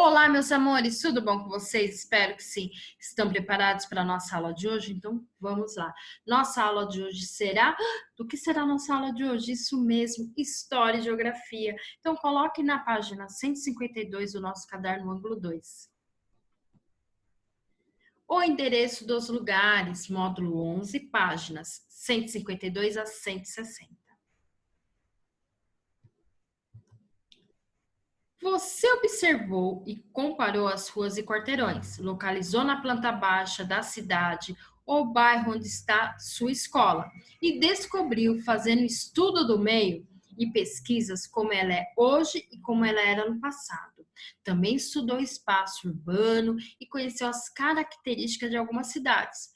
Olá, meus amores, tudo bom com vocês? Espero que sim. Estão preparados para a nossa aula de hoje? Então, vamos lá. Nossa aula de hoje será... Do que será a nossa aula de hoje? Isso mesmo, História e Geografia. Então, coloque na página 152 do nosso caderno ângulo 2. O endereço dos lugares, módulo 11, páginas 152 a 160. Você observou e comparou as ruas e quarteirões, localizou na planta baixa da cidade o bairro onde está sua escola e descobriu, fazendo estudo do meio e pesquisas, como ela é hoje e como ela era no passado. Também estudou o espaço urbano e conheceu as características de algumas cidades.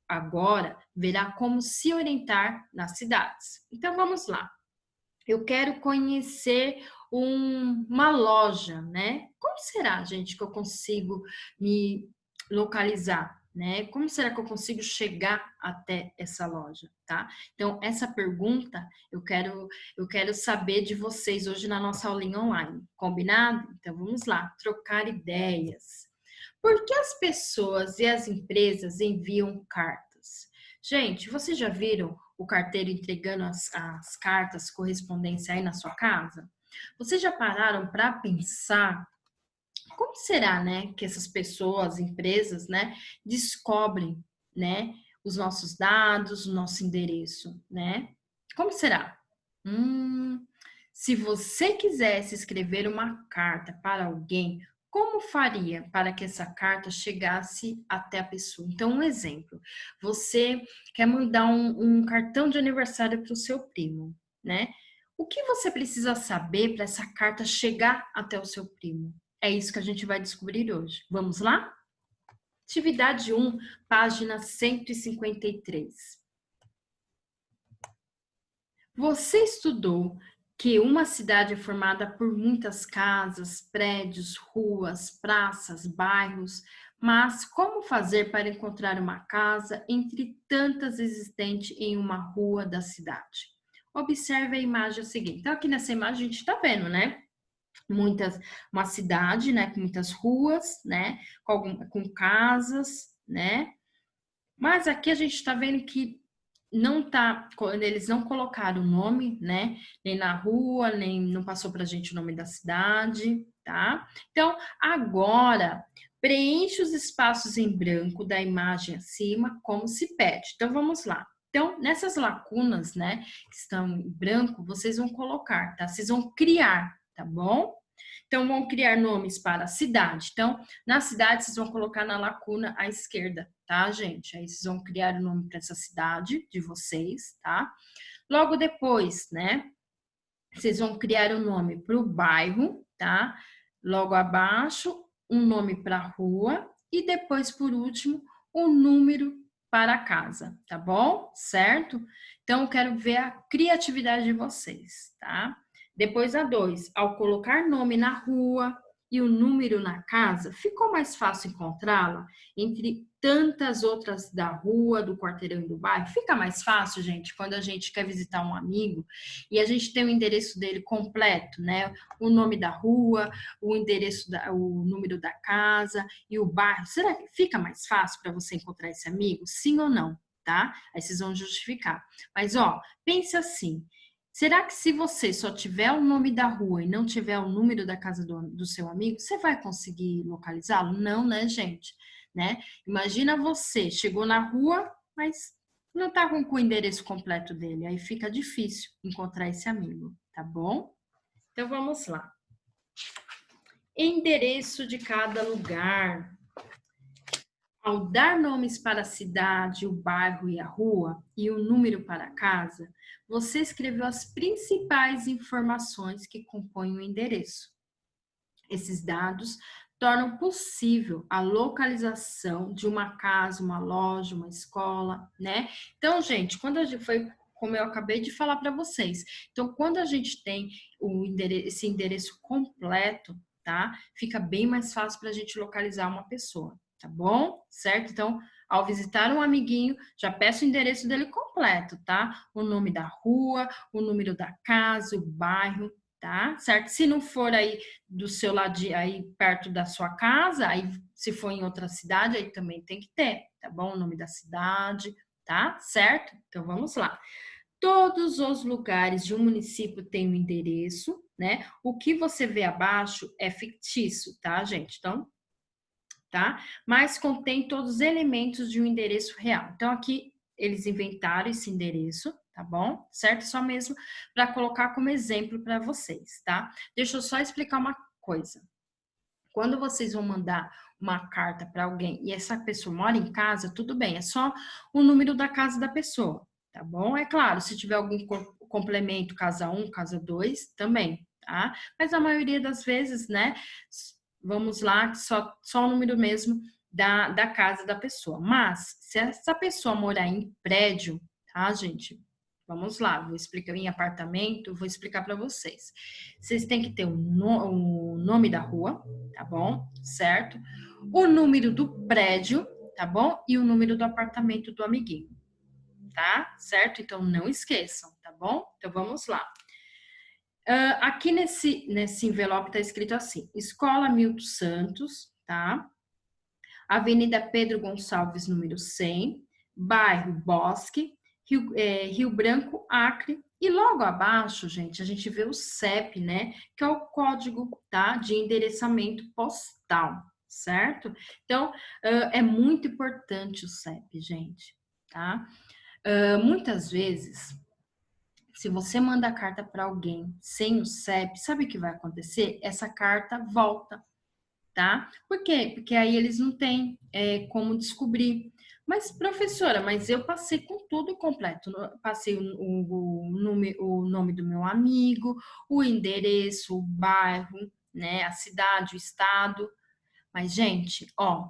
Agora, verá como se orientar nas cidades. Então, vamos lá. Eu quero conhecer uma loja, né? Como será, gente, que eu consigo me localizar, né? Como será que eu consigo chegar até essa loja, tá? Então, essa pergunta eu quero saber de vocês hoje na nossa aulinha online, combinado? Então, vamos lá, trocar ideias. Por que as pessoas e as empresas enviam cartas? Gente, vocês já viram o carteiro entregando as cartas, correspondência aí na sua casa? Vocês já pararam para pensar como será, né, que essas pessoas, empresas, né, descobrem, né, os nossos dados, o nosso endereço, né? Como será? Se você quisesse escrever uma carta para alguém, como faria para que essa carta chegasse até a pessoa? Então, um exemplo, você quer mandar um cartão de aniversário para o seu primo, né? O que você precisa saber para essa carta chegar até o seu primo? É isso que a gente vai descobrir hoje. Vamos lá? Atividade 1, página 153. Você estudou que uma cidade é formada por muitas casas, prédios, ruas, praças, bairros, mas como fazer para encontrar uma casa entre tantas existentes em uma rua da cidade? Observe a imagem seguinte. Então, aqui nessa imagem a gente está vendo, né? Uma cidade, né, com muitas ruas, né, com casas, né, mas aqui a gente está vendo que não tá, eles não colocaram o nome, né, nem na rua, nem não passou para a gente o nome da cidade, tá? Então, agora, preencha os espaços em branco da imagem acima, como se pede. Então, vamos lá. Então, nessas lacunas, né, que estão em branco, vocês vão colocar, tá? Vocês vão criar, tá bom? Então, vão criar nomes para a cidade. Então, na cidade, vocês vão colocar na lacuna à esquerda, tá, gente? Aí vocês vão criar o nome para essa cidade de vocês, tá? Logo depois, né, vocês vão criar o nome para o bairro, tá? Logo abaixo, um nome para a rua e depois, por último, o número para a casa, tá bom? Certo? Então, eu quero ver a criatividade de vocês, tá? Depois a 2, ao colocar nome na rua e o número na casa, ficou mais fácil encontrá-la entre tantas outras da rua, do quarteirão e do bairro? Fica mais fácil, gente, quando a gente quer visitar um amigo e a gente tem o endereço dele completo, né? O nome da rua, o endereço, o número da casa e o bairro. Será que fica mais fácil para você encontrar esse amigo? Sim ou não? Tá? Aí vocês vão justificar. Mas, ó, pense assim. Será que se você só tiver o nome da rua e não tiver o número da casa do seu amigo, você vai conseguir localizá-lo? Não, né, gente? Né? Imagina você, chegou na rua, mas não tá com o endereço completo dele. Aí fica difícil encontrar esse amigo, tá bom? Então, vamos lá. Endereço de cada lugar. Ao dar nomes para a cidade, o bairro e a rua e o número para a casa, você escreveu as principais informações que compõem o endereço. Esses dados tornam possível a localização de uma casa, uma loja, uma escola, né? Então, gente, quando a gente foi, como eu acabei de falar para vocês, então quando a gente tem esse endereço completo, tá? Fica bem mais fácil para a gente localizar uma pessoa, tá bom? Certo? Então, ao visitar um amiguinho, já peço o endereço dele completo, tá? O nome da rua, o número da casa, o bairro, tá? Certo? Se não for aí do seu lado, aí perto da sua casa, aí se for em outra cidade, aí também tem que ter, tá bom? O nome da cidade, tá? Certo? Então vamos lá. Todos os lugares de um município têm um endereço, né? O que você vê abaixo é fictício, tá, gente? Então, tá? Mas contém todos os elementos de um endereço real. Então, aqui eles inventaram esse endereço, tá bom? Certo? Só mesmo para colocar como exemplo para vocês, tá? Deixa eu só explicar uma coisa. Quando vocês vão mandar uma carta para alguém e essa pessoa mora em casa, tudo bem, é só o número da casa da pessoa, tá bom? É claro, se tiver algum complemento, casa 1, casa 2, também, tá? Mas a maioria das vezes, né, vamos lá, só o número mesmo da casa da pessoa. Mas, se essa pessoa morar em prédio, tá, gente? Vamos lá, vou explicar em apartamento, vou explicar para vocês. Vocês têm que ter o nome da rua, tá bom? Certo? O número do prédio, tá bom? E o número do apartamento do amiguinho, tá? Certo? Então não esqueçam, tá bom? Então vamos lá. Aqui nesse envelope tá escrito assim: Escola Milton Santos, tá? Avenida Pedro Gonçalves, número 100, bairro Bosque, Rio Branco, Acre. E logo abaixo, gente, a gente vê o CEP, né? Que é o código, tá? De endereçamento postal, certo? Então, é muito importante o CEP, gente, tá? Muitas vezes, se você manda a carta para alguém sem o CEP, sabe o que vai acontecer? Essa carta volta, tá? Por quê? Porque aí eles não têm como descobrir. Mas, professora, mas eu passei com tudo completo. Passei o nome do meu amigo, o endereço, o bairro, né? A cidade, o estado. Mas, gente, ó,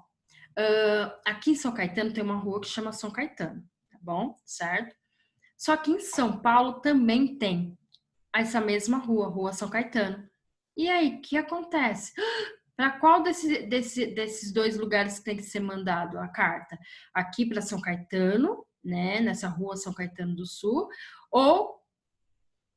aqui em São Caetano tem uma rua que chama São Caetano, tá bom? Certo? Só que em São Paulo também tem essa mesma rua, Rua São Caetano. E aí, o que acontece? Para qual desses dois lugares tem que ser mandado a carta? Aqui para São Caetano, né? Nessa rua São Caetano do Sul, ou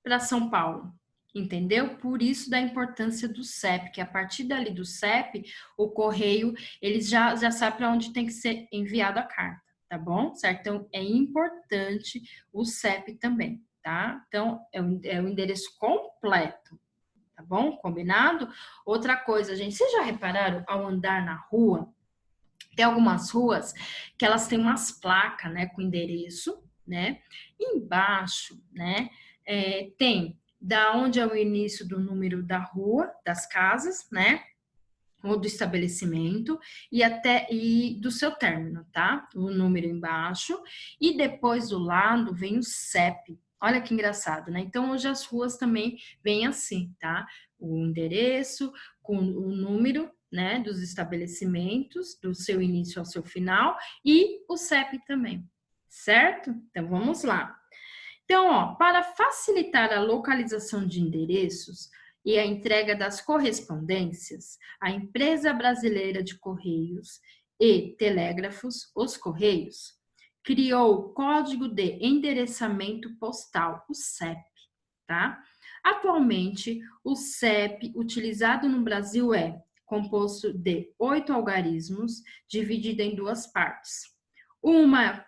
para São Paulo? Entendeu? Por isso da importância do CEP, que a partir dali do CEP, o correio, eles já sabem para onde tem que ser enviado a carta, tá bom? Certo? Então, é importante o CEP também, tá? Então, é o endereço completo, tá bom? Combinado? Outra coisa, gente, vocês já repararam ao andar na rua? Tem algumas ruas que elas têm umas placas, né, com endereço, né? Embaixo, né, tem da onde é o início do número da rua, das casas, né? Ou do estabelecimento e do seu término, tá? O número embaixo e depois do lado vem o CEP. Olha que engraçado, né? Então hoje as ruas também vêm assim, tá? O endereço com o número, né, dos estabelecimentos, do seu início ao seu final e o CEP também, certo? Então vamos lá. Então, ó, para facilitar a localização de endereços e a entrega das correspondências, a Empresa Brasileira de Correios e Telégrafos, os Correios, criou o Código de Endereçamento Postal, o CEP, tá? Atualmente, o CEP utilizado no Brasil é composto de 8 algarismos, dividido em duas partes. Uma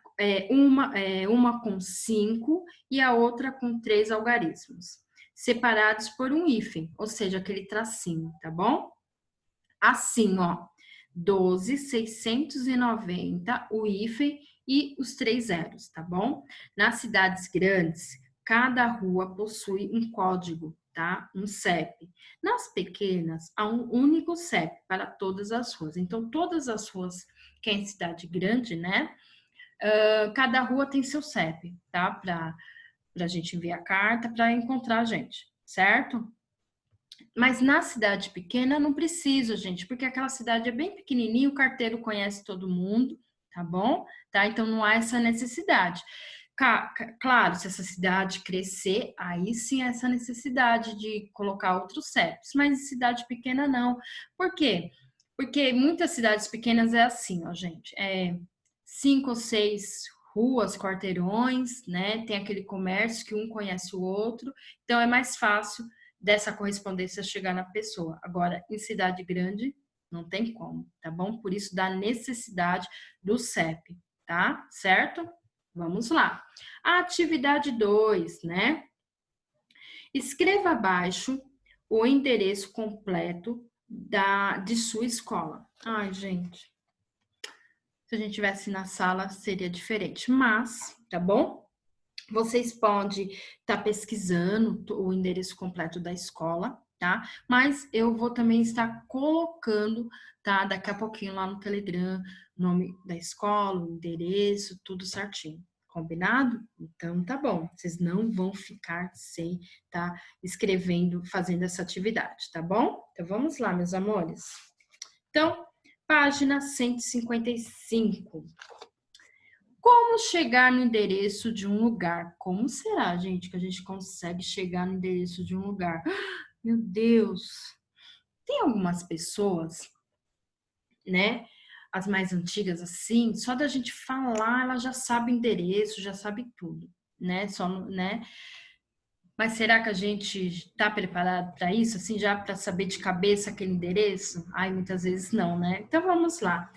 com 5 e a outra com 3 algarismos, separados por um hífen, ou seja, aquele tracinho, tá bom? Assim, ó, 12.690, o hífen e os 3 zeros, tá bom? Nas cidades grandes, cada rua possui um código, tá? Um CEP. Nas pequenas, há um único CEP para todas as ruas. Então, todas as ruas que é em cidade grande, né? Cada rua tem seu CEP, tá? Para a gente enviar carta, para encontrar a gente, certo? Mas na cidade pequena não precisa, gente, porque aquela cidade é bem pequenininha, o carteiro conhece todo mundo, tá bom? Tá? Então não há essa necessidade. Claro, se essa cidade crescer, aí sim há essa necessidade de colocar outros CEPs, mas em cidade pequena não. Por quê? Porque muitas cidades pequenas é assim, ó, gente, 5 ou 6 ruas, quarteirões, né? Tem aquele comércio que um conhece o outro, então é mais fácil dessa correspondência chegar na pessoa. Agora, em cidade grande, não tem como, tá bom? Por isso, da necessidade do CEP, tá? Certo? Vamos lá. A atividade 2, né? Escreva abaixo o endereço completo de sua escola. Ai, gente, se a gente tivesse na sala seria diferente, mas, tá bom? Vocês podem estar pesquisando o endereço completo da escola, tá? Mas eu vou também estar colocando, tá? Daqui a pouquinho lá no Telegram, nome da escola, o endereço, tudo certinho. Combinado? Então tá bom. Vocês não vão ficar sem tá escrevendo, fazendo essa atividade, tá bom? Então vamos lá, meus amores. Então, página 155. Como chegar no endereço de um lugar? Como será, gente, que a gente consegue chegar no endereço de um lugar? Meu Deus! Tem algumas pessoas, né? As mais antigas, assim, só da gente falar, ela já sabe o endereço, já sabe tudo, né? Só, né? Mas será que a gente está preparado para isso, assim, já para saber de cabeça aquele endereço? Ai, muitas vezes não, né? Então vamos lá.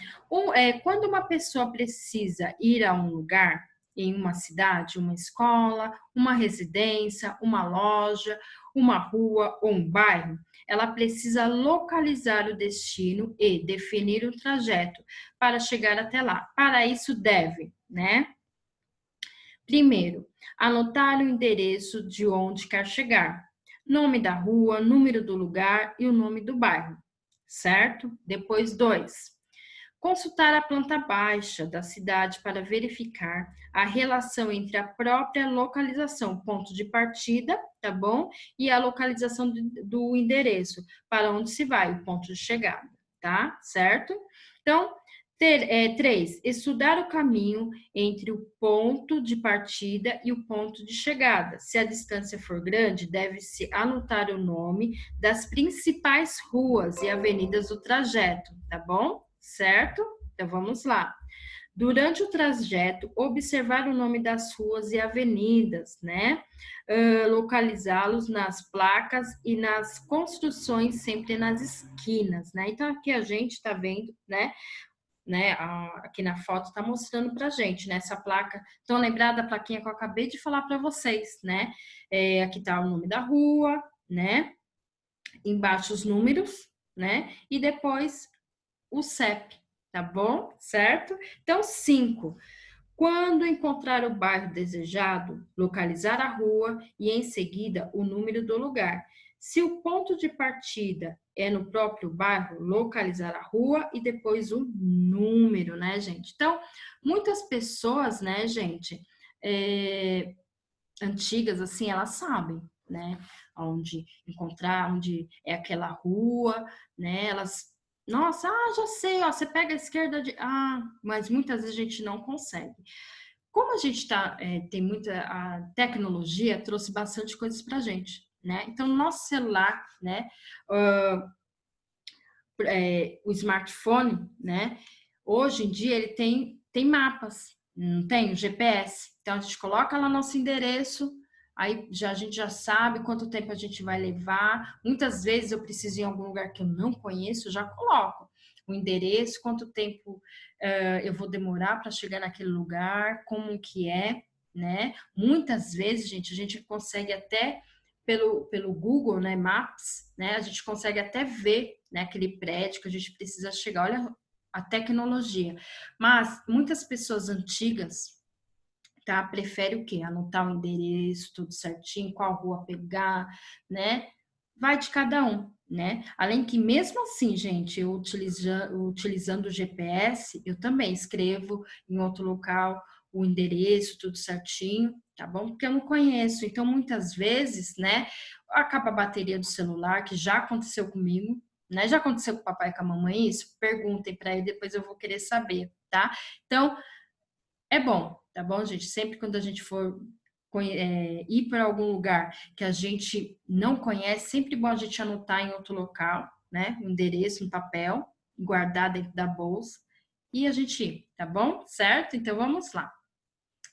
Quando uma pessoa precisa ir a um lugar, em uma cidade, uma escola, uma residência, uma loja, uma rua ou um bairro, ela precisa localizar o destino e definir o trajeto para chegar até lá. Para isso, deve, né? Primeiro, anotar o endereço de onde quer chegar, nome da rua, número do lugar e o nome do bairro, certo? Depois, 2. Consultar a planta baixa da cidade para verificar a relação entre a própria localização, ponto de partida, tá bom? E a localização do endereço, para onde se vai, o ponto de chegada, tá? Certo? Então, 3. Estudar o caminho entre o ponto de partida e o ponto de chegada. Se a distância for grande, deve-se anotar o nome das principais ruas e avenidas do trajeto, tá bom? Certo? Então vamos lá. Durante o trajeto, observar o nome das ruas e avenidas, né? Localizá-los nas placas e nas construções, sempre nas esquinas, né? Então aqui a gente está vendo, né? Aqui na foto está mostrando para gente, né? Essa placa. Estão lembrados da plaquinha que eu acabei de falar para vocês, né? Aqui está o nome da rua, né? Embaixo os números, né? E depois o CEP, tá bom? Certo? Então, 5. Quando encontrar o bairro desejado, localizar a rua e, em seguida, o número do lugar. Se o ponto de partida é no próprio bairro, localizar a rua e depois o número, né, gente? Então, muitas pessoas, né, gente, antigas, assim, elas sabem, né, onde encontrar, onde é aquela rua, né, elas, nossa, já sei, ó, você pega a esquerda de, mas muitas vezes a gente não consegue. Como a gente tem muita, a tecnologia trouxe bastante coisas pra gente, né, então o nosso celular, né, o smartphone, né, hoje em dia ele tem mapas, não tem o GPS, então a gente coloca lá nosso endereço, aí a gente já sabe quanto tempo a gente vai levar. Muitas vezes eu preciso ir em algum lugar que eu não conheço, eu já coloco o endereço, quanto tempo eu vou demorar para chegar naquele lugar, como que é, né? Muitas vezes, gente, a gente consegue até pelo Google, né, Maps, né, a gente consegue até ver, né, aquele prédio que a gente precisa chegar. Olha a tecnologia. Mas muitas pessoas antigas, tá, preferem o quê? Anotar o endereço, tudo certinho, qual rua pegar, né? Vai de cada um, né? Além que mesmo assim, gente, eu utilizando o GPS, eu também escrevo em outro local o endereço, tudo certinho, tá bom? Porque eu não conheço. Então, muitas vezes, né, acaba a bateria do celular, que já aconteceu comigo, né? Já aconteceu com o papai e com a mamãe isso? Perguntem para ele, depois eu vou querer saber, tá? Então, é bom, tá bom, gente? Sempre quando a gente for ir para algum lugar que a gente não conhece, sempre bom a gente anotar em outro local, né? Um endereço, um papel, guardar dentro da bolsa e a gente ir, tá bom? Certo? Então vamos lá.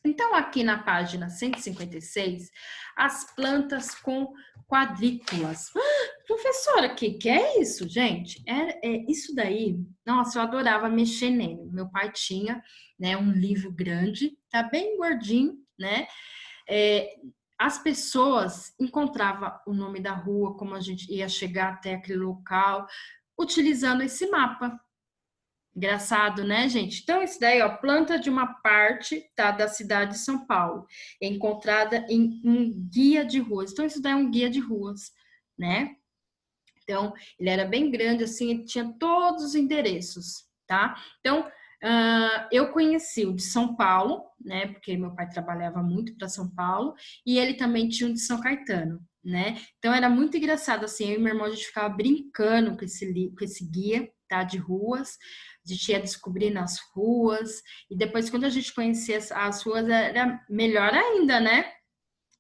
Então, aqui na página 156, as plantas com quadrículas. Professora, o que é isso, gente? Isso daí, nossa, eu adorava mexer nele. Meu pai tinha, né, um livro grande, tá bem gordinho, né? É, as pessoas encontravam o nome da rua, como a gente ia chegar até aquele local, utilizando esse mapa. Engraçado, né, gente? Então, isso daí, ó, planta de uma parte, tá, da cidade de São Paulo, encontrada em um guia de ruas. Então, isso daí é um guia de ruas, né? Então, ele era bem grande, assim, ele tinha todos os endereços, tá? Então, eu conheci o de São Paulo, né? Porque meu pai trabalhava muito para São Paulo, e ele também tinha um de São Caetano, né? Então, era muito engraçado, assim, eu e meu irmão, a gente ficava brincando com esse guia, tá? De ruas, a gente ia descobrindo as ruas, e depois, quando a gente conhecia as ruas, era melhor ainda, né?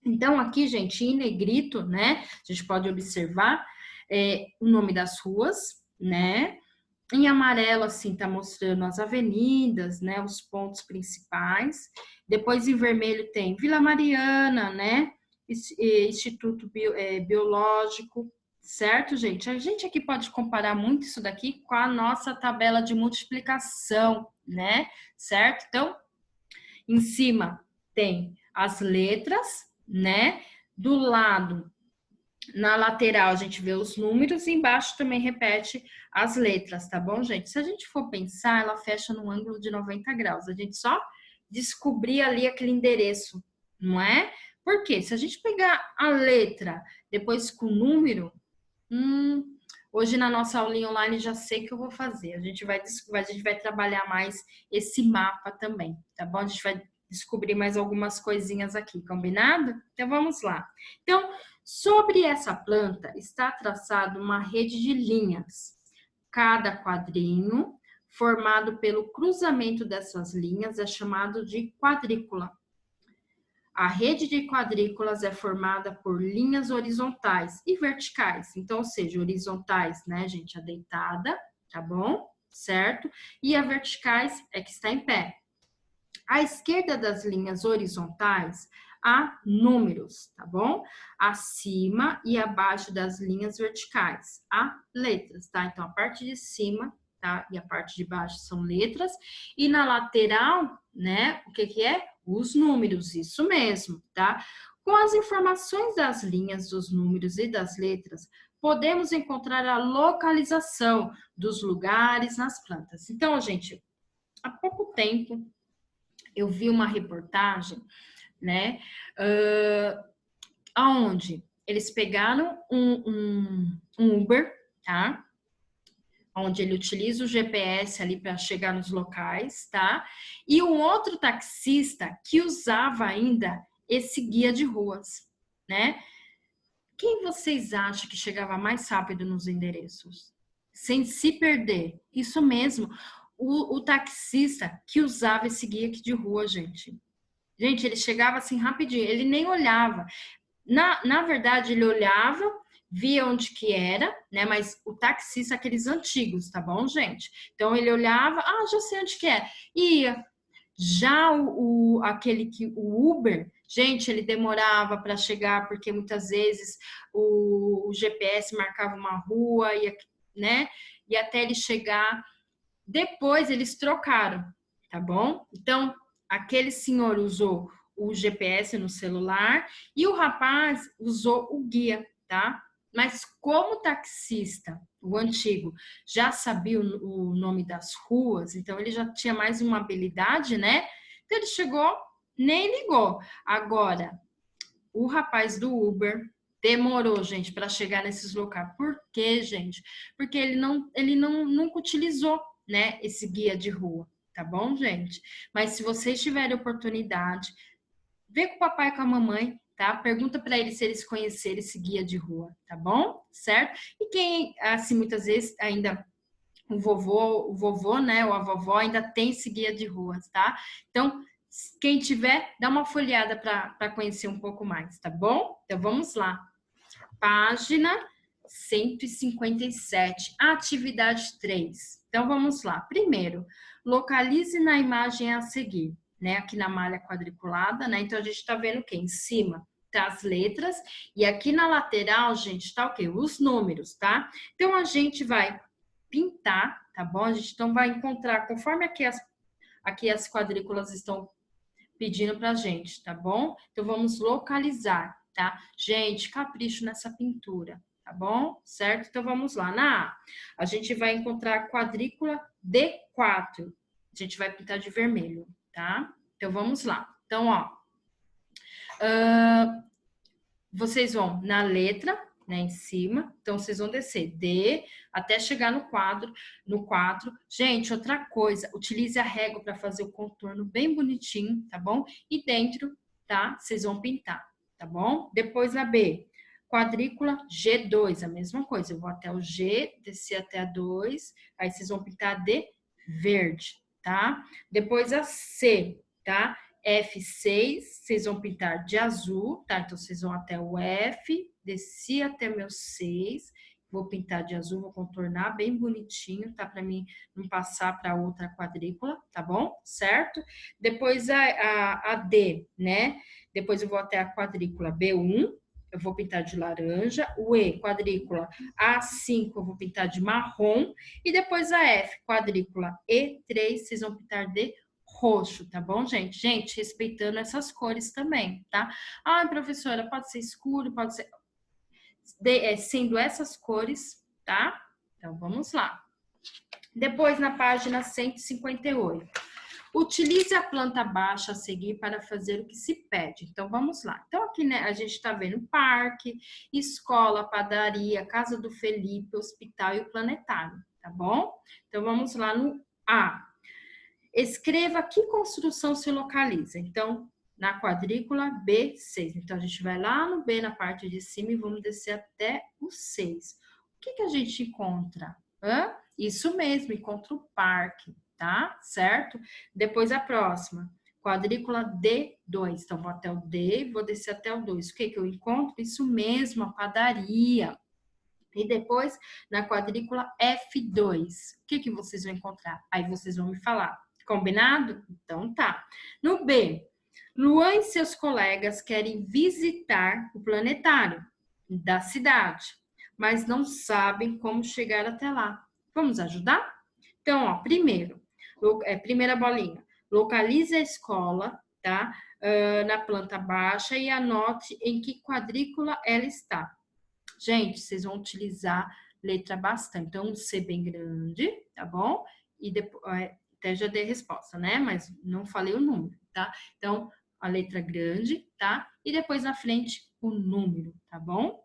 Então, aqui, gente, em negrito, né? A gente pode observar o nome das ruas, né? Em amarelo, assim, tá mostrando as avenidas, né? Os pontos principais. Depois, em vermelho, tem Vila Mariana, né? Instituto Biológico, certo, gente? A gente aqui pode comparar muito isso daqui com a nossa tabela de multiplicação, né? Certo? Então, em cima tem as letras, né? Do lado, na lateral, a gente vê os números e embaixo também repete as letras, tá bom, gente? Se a gente for pensar, ela fecha num ângulo de 90 graus. A gente só descobrir ali aquele endereço, não é? Porque se a gente pegar a letra depois com o número, hoje na nossa aulinha online já sei que eu vou fazer. A gente vai trabalhar mais esse mapa também, tá bom? A gente vai descobrir mais algumas coisinhas aqui, combinado? Então vamos lá. Então, sobre essa planta está traçado uma rede de linhas. Cada quadrinho formado pelo cruzamento dessas linhas é chamado de quadrícula. A rede de quadrículas é formada por linhas horizontais e verticais. Então, ou seja, horizontais, né, gente, a deitada, tá bom? Certo? E a verticais é que está em pé. À esquerda das linhas horizontais, há números, tá bom? Acima e abaixo das linhas verticais, há letras, tá? Então, a parte de cima, tá? E a parte de baixo são letras. E na lateral, né? O que é? Os números, isso mesmo, tá? Com as informações das linhas, dos números e das letras, podemos encontrar a localização dos lugares nas plantas. Então, gente, há pouco tempo, eu vi uma reportagem, né, aonde eles pegaram um Uber, tá, onde ele utiliza o GPS ali para chegar nos locais, tá, e um outro taxista que usava ainda esse guia de ruas, né. Quem vocês acham que chegava mais rápido nos endereços? Sem se perder. Isso mesmo. O taxista que usava esse guia aqui de rua, gente. Gente, ele chegava assim rapidinho, ele nem olhava. Na verdade, ele olhava, via onde que era, né? Mas o taxista, aqueles antigos, tá bom, gente? Então ele olhava, já sei onde que é. Ia. Já o Uber, gente, ele demorava para chegar, porque muitas vezes o GPS marcava uma rua, né? E até ele chegar. Depois eles trocaram, tá bom? Então, aquele senhor usou o GPS no celular e o rapaz usou o guia, tá? Mas como o taxista, o antigo, já sabia o nome das ruas, então ele já tinha mais uma habilidade, né? Então ele chegou, nem ligou. Agora, o rapaz do Uber demorou, gente, para chegar nesses locais. Por quê, gente? Porque ele nunca utilizou, né, esse guia de rua, tá bom, gente? Mas se vocês tiverem oportunidade, vê com o papai e com a mamãe, tá? Pergunta para eles se eles conhecerem esse guia de rua, tá bom? Certo? E quem, assim, muitas vezes ainda o vovô, né, ou a vovó ainda tem esse guia de ruas, tá? Então, quem tiver, dá uma folheada para conhecer um pouco mais, tá bom? Então, vamos lá. Página 157, atividade 3. Então, vamos lá. Primeiro, localize na imagem a seguir. né? Aqui na malha quadriculada, né? Então, a gente tá vendo o quê? Em cima tá as letras e aqui na lateral, gente, tá o quê? Os números, tá? Então, a gente vai pintar, tá bom? A gente então vai encontrar, conforme aqui as quadrículas estão pedindo pra gente, tá bom? Então, vamos localizar, tá? Gente, capricho nessa pintura, tá bom? Certo? Então, vamos lá. Na A, a gente vai encontrar a quadrícula D4. A gente vai pintar de vermelho, tá? Então, vamos lá. Então, ó, vocês vão na letra, né, em cima. Então, vocês vão descer D até chegar no quadro, no 4. Gente, outra coisa, utilize a régua para fazer o contorno bem bonitinho, tá bom? E dentro, tá? Vocês vão pintar, tá bom? Depois a B, quadrícula G2, a mesma coisa. Eu vou até o G, descer até a 2, aí vocês vão pintar a D verde, tá? Depois a C, tá? F6, vocês vão pintar de azul, tá? Então, vocês vão até o F, desci até o meu 6, vou pintar de azul, vou contornar bem bonitinho, tá? Para mim não passar para outra quadrícula, tá bom? Certo? Depois a D, né? Depois eu vou até a quadrícula B1, eu vou pintar de laranja, o E, quadrícula A5, eu vou pintar de marrom, e depois a F, quadrícula E3, vocês vão pintar de roxo, tá bom, gente? Gente, respeitando essas cores também, tá? Ah, professora, pode ser escuro, pode ser... sendo essas cores, tá? Então, vamos lá. Depois, na página 158. Utilize a planta baixa a seguir para fazer o que se pede. Então, vamos lá. Então, aqui, né, a gente está vendo parque, escola, padaria, casa do Felipe, hospital e o planetário, tá bom? Então, vamos lá no A. Escreva que construção se localiza. Então, na quadrícula B6. Então, a gente vai lá no B, na parte de cima, e vamos descer até o 6. O que a gente encontra? Isso mesmo, encontra o parque, tá? Certo? Depois a próxima, quadrícula D2. Então, vou até o D e vou descer até o 2. O que eu encontro? Isso mesmo, a padaria. E depois, na quadrícula F2, o que vocês vão encontrar? Aí vocês vão me falar. Combinado? Então tá. No B, Luan e seus colegas querem visitar o planetário da cidade, mas não sabem como chegar até lá. Vamos ajudar? Então, ó, primeira bolinha. Localize a escola, tá? Na planta baixa e anote em que quadrícula ela está. Gente, vocês vão utilizar letra bastante. Então, um C bem grande, tá bom? E depois, até já dei a resposta, né? Mas não falei o número, tá? Então, a letra grande, tá? E depois na frente, o número, tá bom?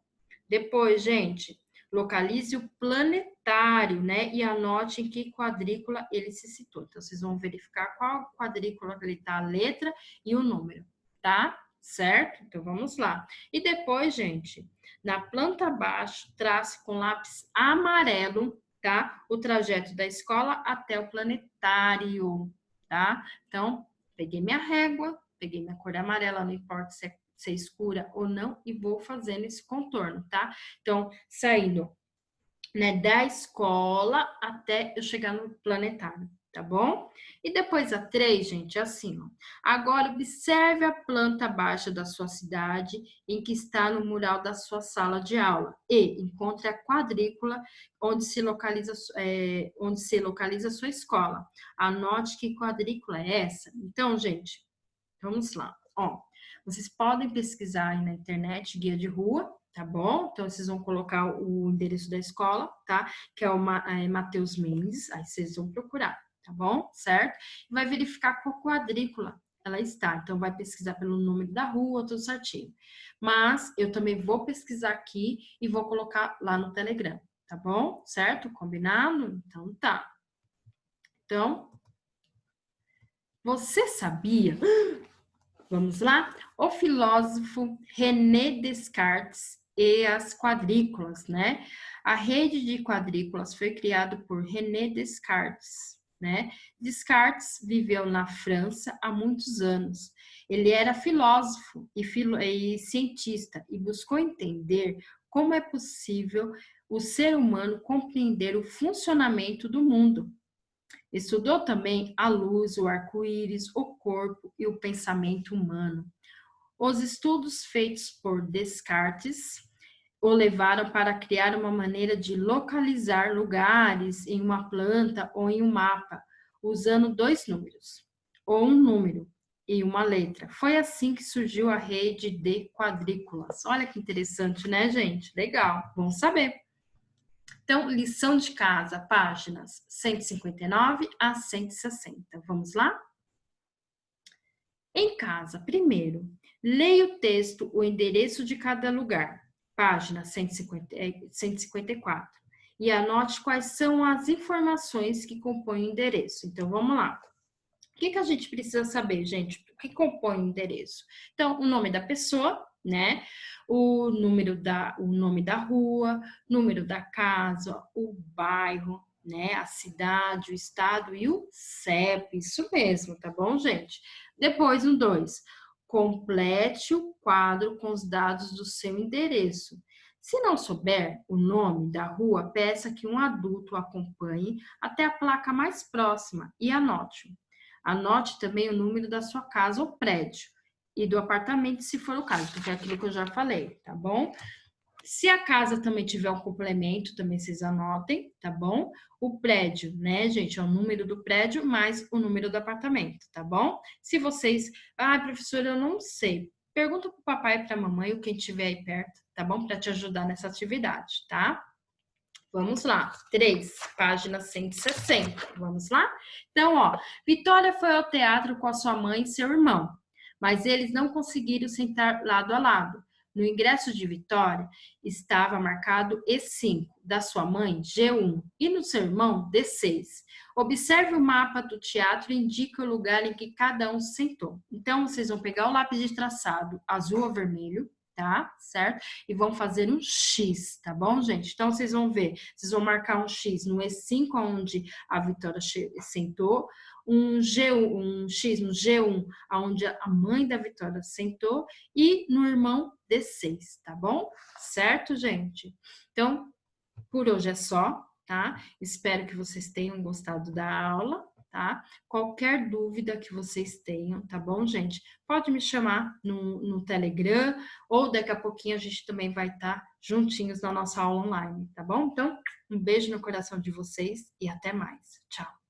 Depois, gente, localize o planetário, né? E anote em que quadrícula ele se situa. Então, vocês vão verificar qual quadrícula que ele tá, a letra e o número, tá? Certo? Então, vamos lá. E depois, gente, na planta abaixo, trace com lápis amarelo, tá? O trajeto da escola até o planetário, tá? Então, peguei minha régua, peguei minha cor amarela, não importa se é escura ou não, e vou fazendo esse contorno, tá? Então, saindo, né, da escola até eu chegar no planetário, tá bom? E depois a 3, gente, assim, ó. Agora, observe a planta baixa da sua cidade em que está no mural da sua sala de aula e encontre a quadrícula onde se localiza a sua escola. Anote que quadrícula é essa. Então, gente, vamos lá, ó. Vocês podem pesquisar aí na internet, guia de rua, tá bom? Então, vocês vão colocar o endereço da escola, tá? Que é o Matheus Mendes, aí vocês vão procurar, tá bom? Certo? E vai verificar qual quadrícula ela está. Então, vai pesquisar pelo número da rua, tudo certinho. Mas, eu também vou pesquisar aqui e vou colocar lá no Telegram, tá bom? Certo? Combinado? Então, tá. Então, você sabia... Vamos lá? O filósofo René Descartes e as quadrículas, né? A rede de quadrículas foi criada por René Descartes, né? Descartes viveu na França há muitos anos. Ele era filósofo e cientista e buscou entender como é possível o ser humano compreender o funcionamento do mundo. Estudou também a luz, o arco-íris, o corpo e o pensamento humano. Os estudos feitos por Descartes o levaram para criar uma maneira de localizar lugares em uma planta ou em um mapa, usando 2 números, ou um número e uma letra. Foi assim que surgiu a rede de quadrículas. Olha que interessante, né, gente? Legal, vamos saber. Então, lição de casa, páginas 159 a 160. Vamos lá? Em casa, primeiro, leia o texto, o endereço de cada lugar, página 154, e anote quais são as informações que compõem o endereço. Então, vamos lá. O que a gente precisa saber, gente? O que compõe o endereço? Então, o nome da pessoa, né? O nome da rua, número da casa, o bairro, né? A cidade, o estado e o CEP. Isso mesmo, tá bom, gente? Depois, no 2, complete o quadro com os dados do seu endereço. Se não souber o nome da rua, peça que um adulto acompanhe até a placa mais próxima e anote-o. Anote também o número da sua casa ou prédio e do apartamento, se for o caso, porque é aquilo que eu já falei, tá bom? Se a casa também tiver um complemento, também vocês anotem, tá bom? O prédio, né, gente, é o número do prédio mais o número do apartamento, tá bom? Se vocês, professora, eu não sei, pergunta pro papai e pra mamãe ou quem estiver aí perto, tá bom? Para te ajudar nessa atividade, tá? Vamos lá, 3, página 160. Vamos lá? Então, ó, Vitória foi ao teatro com a sua mãe e seu irmão, mas eles não conseguiram sentar lado a lado. No ingresso de Vitória estava marcado E5, da sua mãe G1 e no seu irmão D6. Observe o mapa do teatro e indique o lugar em que cada um sentou. Então, vocês vão pegar o lápis de traçado azul ou vermelho, tá? Certo? E vão fazer um X, tá bom, gente? Então, vocês vão ver, vocês vão marcar um X no E5, onde a Vitória sentou, um X no G1, onde a mãe da Vitória sentou, e no irmão D6, tá bom? Certo, gente? Então, por hoje é só, tá? Espero que vocês tenham gostado da aula, tá? Qualquer dúvida que vocês tenham, tá bom, gente? Pode me chamar no Telegram, ou daqui a pouquinho a gente também vai estar juntinhos na nossa aula online, tá bom? Então, um beijo no coração de vocês e até mais. Tchau!